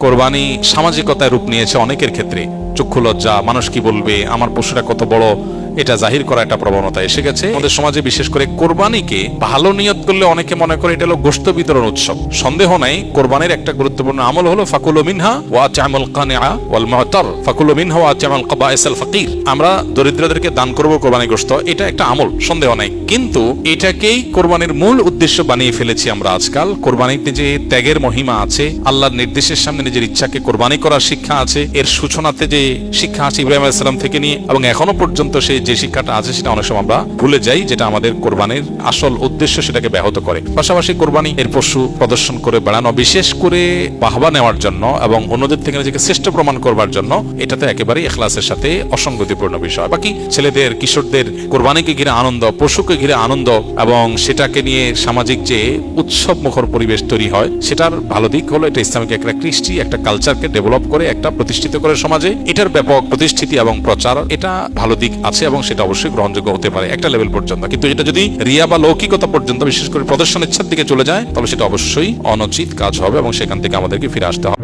কোরবানি সামাজিকতায় রূপ নিয়েছে অনেকের ক্ষেত্রে। চক্ষু লজ্জা, মানুষ কি বলবে, আমার পশুটা কত বড়, এটা জাহির করা একটা প্রবণতা এসে গেছে আমাদের সমাজে। বিশেষ করে কোরবানিকে ভালো নিয়ত করলে অনেকে মনে করে এটা হলো গোশত বিতরণ উৎসব। সন্দেহ নাই, কোরবানির একটা গুরুত্বপূর্ণ আমল হলো ফাকুলু মিনহা ওয়া আত'আমুল কানিআ ওয়াল মু'তার, ফাকুলু মিনহা ওয়া আত'আমুল কাবাইসাল ফাকির। আমরা দরিদ্রদেরকে দান করব কোরবানি গোশত, এটা একটা আমল, সন্দেহ নাই। কিন্তু এটাকেই কোরবানির মূল উদ্দেশ্য বানিয়ে ফেলেছি আমরা আজকাল। কোরবানিতে যে ত্যাগের মহিমা আছে, আল্লাহর নির্দেশের সামনে নিজের ইচ্ছাকে কোরবানি করার শিক্ষা আছে, এর সূচনাতে যে শিক্ষা আছে ইব্রাহিম আলাইহিস সালাম থেকে নিয়ে এবং এখনো পর্যন্ত সেই যে শিক্ষাটা আছে সেটা অনেক সময় আমরা ভুলে যাই, যেটা আমাদের কোরবানির আসল উদ্দেশ্য সেটাকে ব্যাহত করে। পাশাপাশি কোরবানি এর পশু প্রদর্শন করে বেড়ানো, বিশেষ করে বাহবা নেওয়ার জন্য এবং অন্যদের থেকে নিজেকে শ্রেষ্ঠ প্রমাণ করবার জন্য, এটাতে একেবারেই ইখলাসের সাথে অসঙ্গতিপূর্ণ বিষয়। বাকি ছেলেদের, কিশোরদের কোরবানিকে ঘিরে আনন্দ, পশুকে ঘিরে আনন্দ এবং সেটাকে নিয়ে সামাজিক যে উৎসব মুখর পরিবেশ তৈরি হয়, সেটার ভালো দিক হলো এটা ইসলামিক একটা কৃষ্টি, একটা কালচারকে ডেভেলপ করে, একটা প্রতিষ্ঠিত করে সমাজে। এটার ব্যাপক প্রতিষ্ঠিতি এবং প্রচার, এটা ভালো দিক আছে এবং সেটা অবশ্যই গ্রহণযোগ্য হতে পারে একটা লেভেল পর্যন্ত। কিন্তু এটা যদি রিয়া বা লৌকিকতা পর্যন্ত, বিশেষ করে প্রদর্শন ইচ্ছার দিকে চলে যায়, তাহলে সেটা অবশ্যই অনুচিত কাজ হবে এবং সেখান থেকে আমাদেরকে ফিরে আসতে হবে।